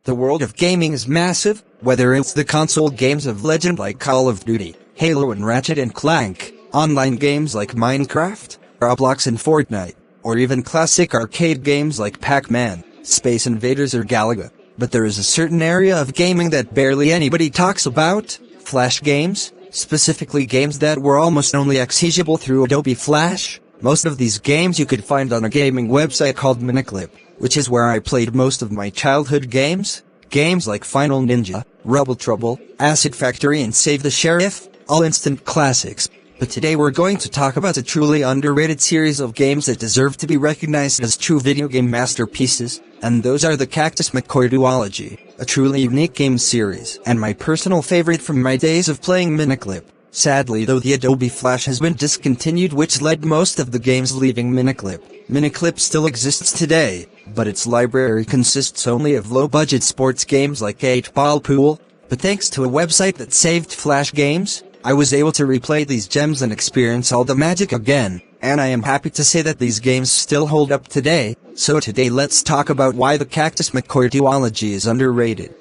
The world of gaming is massive, whether it's the console games of legend like Call of Duty, Halo and Ratchet and Clank, online games like Minecraft, Roblox and Fortnite, or even classic arcade games like Pac-Man, Space Invaders or Galaga. But there is a certain area of gaming that barely anybody talks about: Flash games, specifically games that were almost only accessible through Adobe Flash. Most of these games you could find on a gaming website called Miniclip, which is where I played most of my childhood games. Games like Final Ninja, Rebel Trouble, Acid Factory and Save the Sheriff, all instant classics. But today we're going to talk about a truly underrated series of games that deserve to be recognized as true video game masterpieces, and those are the Cactus McCoy Duology, a truly unique game series, and my personal favorite from my days of playing Miniclip. Sadly though, the Adobe Flash has been discontinued, which led most of the games leaving Miniclip. Miniclip still exists today, but its library consists only of low-budget sports games like 8-Ball Pool. But thanks to a website that saved Flash games, I was able to replay these gems and experience all the magic again, and I am happy to say that these games still hold up today. So today let's talk about why the Cactus McCoy Duology is underrated.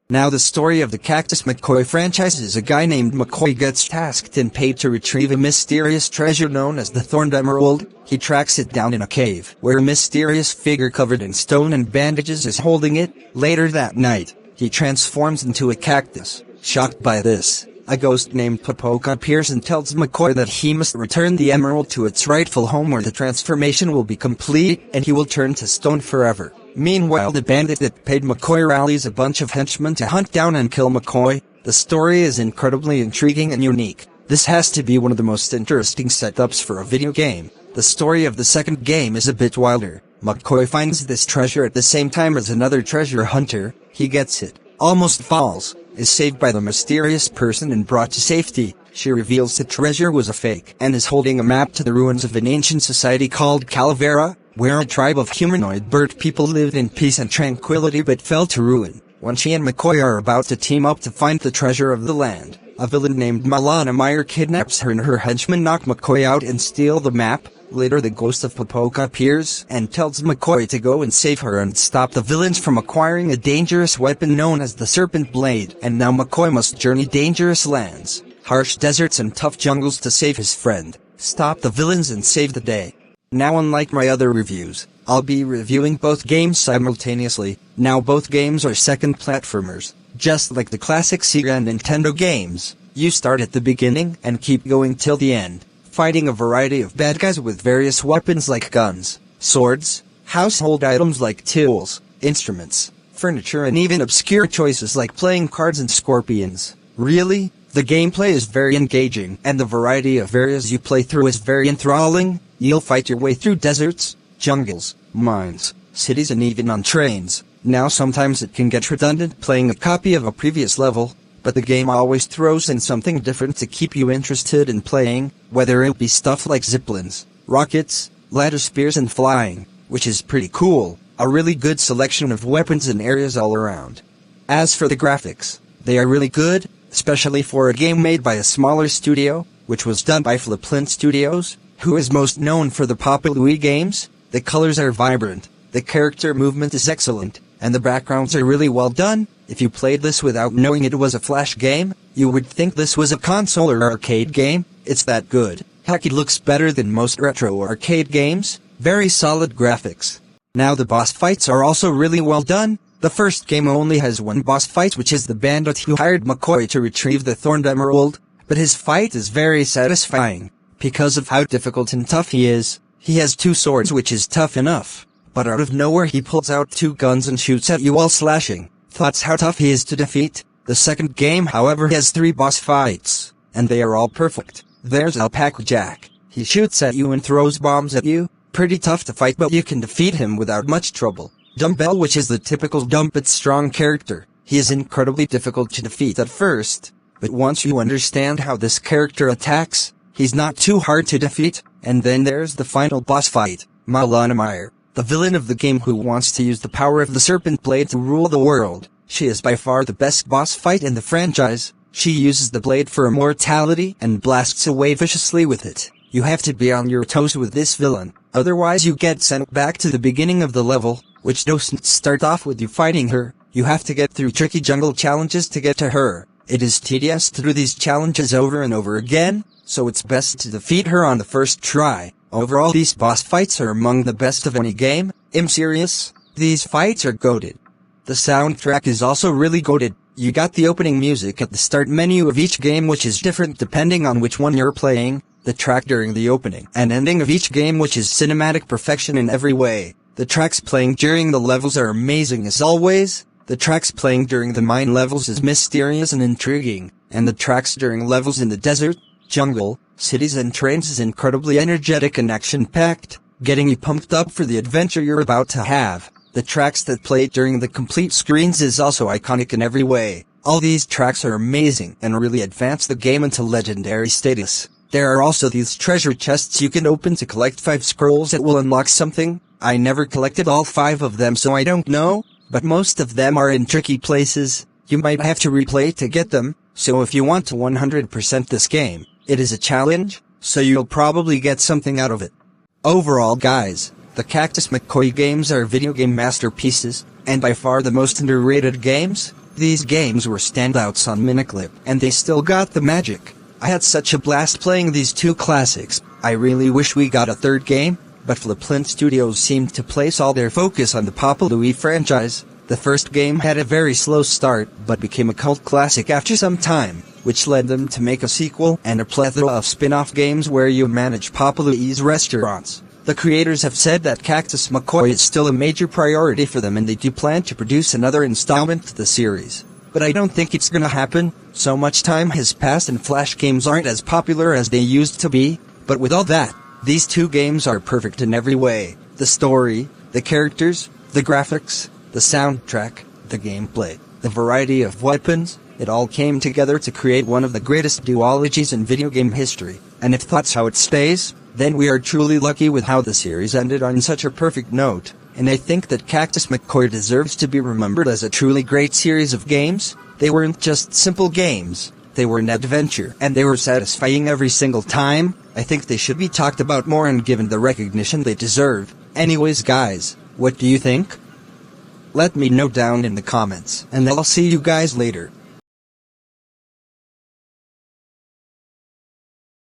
Now the story of the Cactus McCoy franchise is a guy named McCoy gets tasked and paid to retrieve a mysterious treasure known as the Thorned Emerald. He tracks it down in a cave, where a mysterious figure covered in stone and bandages is holding it. Later that night, he transforms into a cactus. Shocked by this, a ghost named Papoka appears and tells McCoy that he must return the emerald to its rightful home, where the transformation will be complete and he will turn to stone forever. Meanwhile, the bandit that paid McCoy rallies a bunch of henchmen to hunt down and kill McCoy. The story is incredibly intriguing and unique. This has to be one of the most interesting setups for a video game. The story of the second game is a bit wilder. McCoy finds this treasure at the same time as another treasure hunter. He gets it, almost falls, is saved by the mysterious person and brought to safety. She reveals the treasure was a fake and is holding a map to the ruins of an ancient society called Calavera, where a tribe of humanoid bird people lived in peace and tranquility but fell to ruin. When she and McCoy are about to team up to find the treasure of the land, a villain named Malana Meyer kidnaps her and her henchmen knock McCoy out and steal the map. Later the ghost of Papoka appears and tells McCoy to go and save her and stop the villains from acquiring a dangerous weapon known as the Serpent Blade. And now McCoy must journey dangerous lands, harsh deserts and tough jungles to save his friend, stop the villains and save the day. Now, unlike my other reviews, I'll be reviewing both games simultaneously. Now both games are second platformers, just like the classic Sega and Nintendo games. You start at the beginning and keep going till the end, fighting a variety of bad guys with various weapons like guns, swords, household items like tools, instruments, furniture and even obscure choices like playing cards and scorpions. Really, the gameplay is very engaging and the variety of areas you play through is very enthralling. You'll fight your way through deserts, jungles, mines, cities and even on trains. Now sometimes it can get redundant playing a copy of a previous level, but the game always throws in something different to keep you interested in playing, whether it be stuff like ziplines, rockets, ladder spears and flying, which is pretty cool. A really good selection of weapons and areas all around. As for the graphics, they are really good, especially for a game made by a smaller studio, which was done by Fliplint Studios, who is most known for the popular Wii games. The colors are vibrant, the character movement is excellent, and the backgrounds are really well done. If you played this without knowing it was a Flash game, you would think this was a console or arcade game. It's that good. Heck, it looks better than most retro arcade games. Very solid graphics. Now the boss fights are also really well done. The first game only has one boss fight, which is the bandit who hired McCoy to retrieve the Thorned Emerald, but his fight is very satisfying. Because of how difficult and tough he is, he has two swords, which is tough enough, but out of nowhere he pulls out two guns and shoots at you while slashing. Thoughts how tough he is to defeat. The second game, however, has 3 boss fights, and they are all perfect. There's Alpaca Jack. He shoots at you and throws bombs at you. Pretty tough to fight, but you can defeat him without much trouble. Dumbbell, which is the typical dumb but strong character. He is incredibly difficult to defeat at first, but once you understand how this character attacks, he's not too hard to defeat. And then there's the final boss fight, Malana Meyer, the villain of the game who wants to use the power of the Serpent Blade to rule the world. She is by far the best boss fight in the franchise. She uses the blade for immortality and blasts away viciously with it. You have to be on your toes with this villain, otherwise you get sent back to the beginning of the level, which doesn't start off with you fighting her. You have to get through tricky jungle challenges to get to her. It is tedious to do these challenges over and over again, so it's best to defeat her on the first try. Overall, these boss fights are among the best of any game. I'm serious. These fights are goated. The soundtrack is also really goated. You got the opening music at the start menu of each game, which is different depending on which one you're playing, the track during the opening and ending of each game, which is cinematic perfection in every way. The tracks playing during the levels are amazing as always. The tracks playing during the mine levels is mysterious and intriguing, and the tracks during levels in the desert, jungle, cities and trains is incredibly energetic and action-packed, getting you pumped up for the adventure you're about to have. The tracks that play during the complete screens is also iconic in every way. All these tracks are amazing and really advance the game into legendary status. There are also these treasure chests you can open to collect 5 scrolls that will unlock something. I never collected all 5 of them, so I don't know, but most of them are in tricky places. You might have to replay to get them, so if you want to 100% this game, it is a challenge, so you'll probably get something out of it. Overall, guys, the Cactus McCoy games are video game masterpieces, and by far the most underrated games. These games were standouts on Miniclip, and they still got the magic. I had such a blast playing these 2 classics. I really wish we got a third game, but Flipplint Studios seemed to place all their focus on the Papa Louie franchise. The first game had a very slow start, but became a cult classic after some time, which led them to make a sequel and a plethora of spin-off games where you manage Papa Louie's restaurants. The creators have said that Cactus McCoy is still a major priority for them, and they do plan to produce another installment to the series. But I don't think it's gonna happen. So much time has passed and Flash games aren't as popular as they used to be. But with all that, these 2 games are perfect in every way. The story, the characters, the graphics, the soundtrack, the gameplay, the variety of weapons, it all came together to create one of the greatest duologies in video game history. And if that's how it stays, then we are truly lucky with how the series ended on such a perfect note. And I think that Cactus McCoy deserves to be remembered as a truly great series of games. They weren't just simple games, they were an adventure, and they were satisfying every single time. I think they should be talked about more and given the recognition they deserve. Anyways guys, what do you think? Let me know down in the comments, and I'll see you guys later.